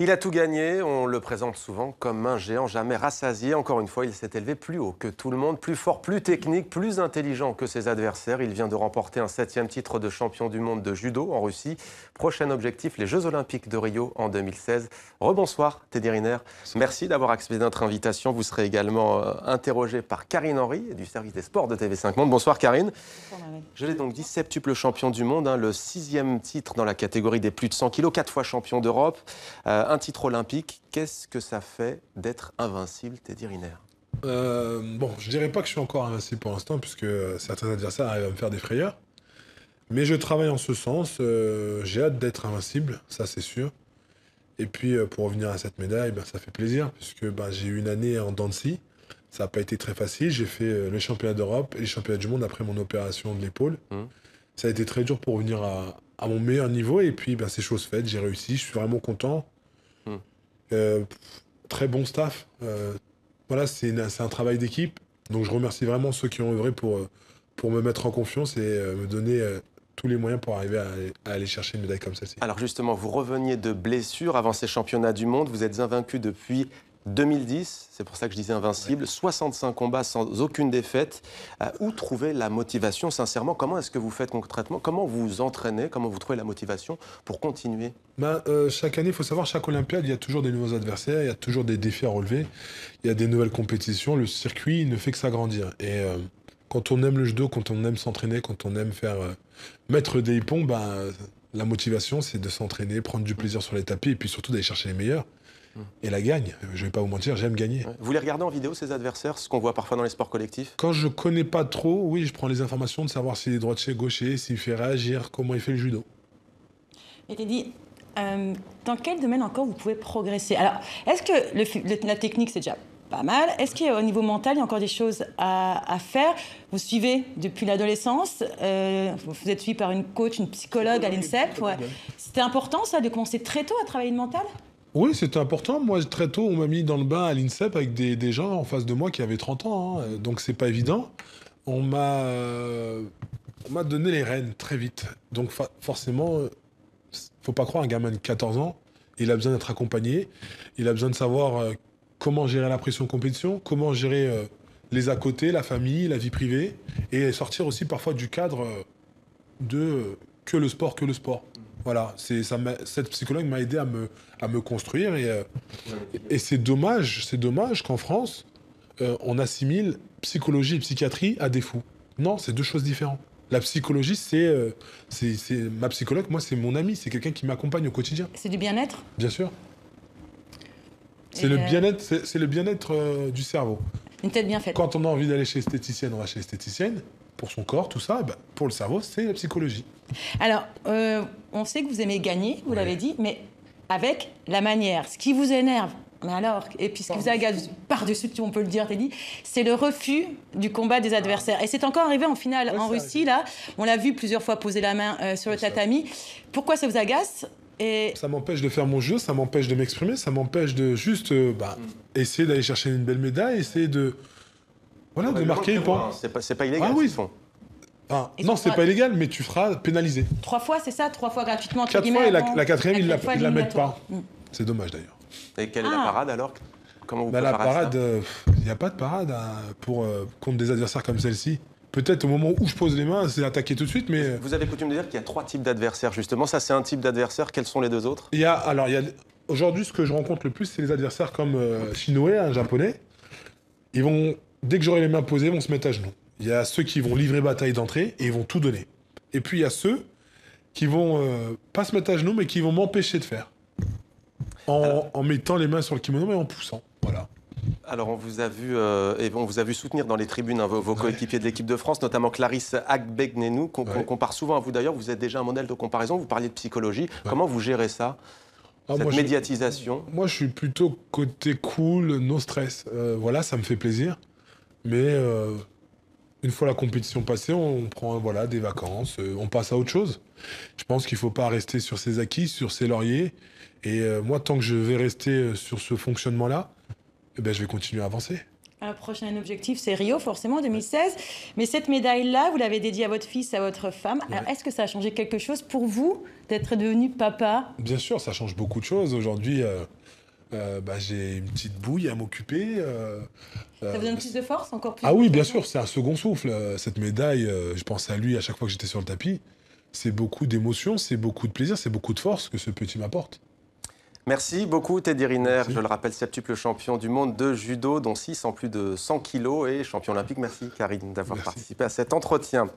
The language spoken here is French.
Il a tout gagné, on le présente souvent comme un géant jamais rassasié. Encore une fois, il s'est élevé plus haut que tout le monde, plus fort, plus technique, plus intelligent que ses adversaires. Il vient de remporter un 7e titre de champion du monde de judo en Russie. Prochain objectif, les Jeux Olympiques de Rio en 2016. Rebonsoir Teddy Riner. Merci d'avoir accepté notre invitation. Vous serez également interrogé par Karine Henry du service des sports de TV5 Monde. Bonsoir Karine. Bonsoir Mohamed. Je l'ai donc dit, septuple champion du monde, le 6e titre dans la catégorie des plus de 100 kilos, 4 fois champion d'Europe. Un titre olympique, qu'est-ce que ça fait d'être invincible, Teddy Riner? Bon, je dirais pas que je suis encore invincible pour l'instant, puisque certains adversaires arrivent à me faire des frayeurs. Mais je travaille en ce sens. J'ai hâte d'être invincible, ça c'est sûr. Et puis, pour revenir à cette médaille, ça fait plaisir, puisque j'ai eu une année en dents de scie. Ça n'a pas été très facile. J'ai fait le championnat d'Europe et les championnats du monde après mon opération de l'épaule. Ça a été très dur pour revenir à mon meilleur niveau. Et puis, c'est chose faite. J'ai réussi. Je suis vraiment content. Très bon staff. Voilà, c'est un travail d'équipe. Donc, je remercie vraiment ceux qui ont œuvré pour me mettre en confiance et me donner tous les moyens pour arriver à aller chercher une médaille comme celle-ci. Alors justement, vous reveniez de blessure avant ces championnats du monde. Vous êtes invaincu depuis 2010, c'est pour ça que je disais invincible, 65 combats sans aucune défaite. Où trouver la motivation, sincèrement? Comment est-ce que vous faites concrètement? Comment vous vous entraînez? Comment vous trouvez la motivation pour continuer? Chaque année, il faut savoir, chaque Olympiade, il y a toujours des nouveaux adversaires, il y a toujours des défis à relever, il y a des nouvelles compétitions. Le circuit ne fait que s'agrandir. Et quand on aime le judo, quand on aime s'entraîner, quand on aime faire mettre des hippons, la motivation, c'est de s'entraîner, prendre du plaisir sur les tapis et puis surtout d'aller chercher les meilleurs. Et la gagne, je vais pas vous mentir, j'aime gagner. Vous les regardez en vidéo, ces adversaires, ce qu'on voit parfois dans les sports collectifs? Quand je connais pas trop, oui, je prends les informations de savoir s'il est droitier, gaucher, s'il fait réagir, comment il fait le judo. Et t'es dit, dans quel domaine encore vous pouvez progresser? Alors, est-ce que la technique, c'est déjà pas mal? Est-ce qu'au niveau mental, il y a encore des choses à faire? Vous suivez depuis l'adolescence, vous êtes suivi par une coach, une psychologue à l'INSEP. Ouais. C'était important, ça, de commencer très tôt à travailler le mental? Oui, c'était important. Moi, très tôt, on m'a mis dans le bain à l'INSEP avec des gens en face de moi qui avaient 30 ans. Hein. Donc, c'est pas évident. On m'a donné les rênes très vite. Donc, forcément, faut pas croire, un gamin de 14 ans, il a besoin d'être accompagné. Il a besoin de savoir comment gérer la pression de compétition, comment gérer les à côté, la famille, la vie privée, et sortir aussi parfois du cadre de que le sport. Voilà, cette psychologue m'a aidé à me construire et c'est dommage qu'en France, on assimile psychologie et psychiatrie à des fous. Non, c'est deux choses différentes. La psychologie, c'est ma psychologue, moi c'est mon ami, c'est quelqu'un qui m'accompagne au quotidien. C'est du bien-être? Bien sûr. C'est le bien-être du cerveau. Une tête bien faite. Quand on a envie d'aller chez l'esthéticienne, on va chez l'esthéticienne. Pour son corps, tout ça, pour le cerveau, c'est la psychologie. Alors, on sait que vous aimez gagner, vous l'avez dit, mais avec la manière. Ce qui vous énerve, mais alors, et puis ce qui vous agace par-dessus tout, on peut le dire, Teddy, c'est le refus du combat des adversaires. Et c'est encore arrivé en finale en Russie, là. On l'a vu plusieurs fois poser la main sur le tatami. Pourquoi ça vous agace? Ça m'empêche de faire mon jeu, ça m'empêche de m'exprimer, ça m'empêche de juste essayer d'aller chercher une belle médaille, essayer de... Voilà, de marquer une point. C'est pas illégal, oui. ce qu'ils font. Non, c'est pas illégal, mais tu feras pénaliser. 3 fois, c'est ça? 3 fois gratuitement, entre 4 guillemets, fois, et avant, la quatrième, ils la mettent pas. Mm. C'est dommage, d'ailleurs. Et quelle est la parade, alors? Comment vous la préparez parade, ça? il n'y a pas de parade contre des adversaires comme celle-ci. Peut-être au moment où je pose les mains, c'est attaquer tout de suite, mais... Vous avez coutume de dire qu'il y a 3 types d'adversaires, justement. Ça, c'est un type d'adversaire. Quels sont les 2 autres? Aujourd'hui, ce que je rencontre le plus, c'est les adversaires comme Shinoe, un japonais. Ils vont, dès que j'aurai les mains posées, ils vont se mettre à genoux. Il y a ceux qui vont livrer bataille d'entrée et ils vont tout donner. Et puis il y a ceux qui vont pas se mettre à genoux, mais qui vont m'empêcher de faire. En mettant les mains sur le kimono et en poussant. Voilà. Alors, on vous a vu soutenir dans les tribunes vos coéquipiers de l'équipe de France, notamment Clarisse Agbenienou, qu'on compare souvent à vous d'ailleurs. Vous êtes déjà un modèle de comparaison. Vous parliez de psychologie. Comment vous gérez ça, cette médiatisation? Moi, je suis plutôt côté cool, no stress. Voilà, ça me fait plaisir. Mais une fois la compétition passée, on prend des vacances, on passe à autre chose. Je pense qu'il ne faut pas rester sur ses acquis, sur ses lauriers. Et moi, tant que je vais rester sur ce fonctionnement-là, je vais continuer à avancer. Un prochain objectif, c'est Rio, forcément, 2016. Mais cette médaille-là, vous l'avez dédiée à votre fils, à votre femme. Alors, est-ce que ça a changé quelque chose pour vous d'être devenu papa? Bien sûr, ça change beaucoup de choses. Aujourd'hui, j'ai une petite bouille à m'occuper. Ça vous donne plus de force, encore plus? Ah oui, bien sûr, c'est un second souffle. Cette médaille, je pense à lui à chaque fois que j'étais sur le tapis. C'est beaucoup d'émotions, c'est beaucoup de plaisir, c'est beaucoup de force que ce petit m'apporte. Merci beaucoup Teddy Riner, je le rappelle, septuple champion du monde de judo, dont 6 en plus de 100 kilos et champion olympique. Merci Karine d'avoir participé à cet entretien.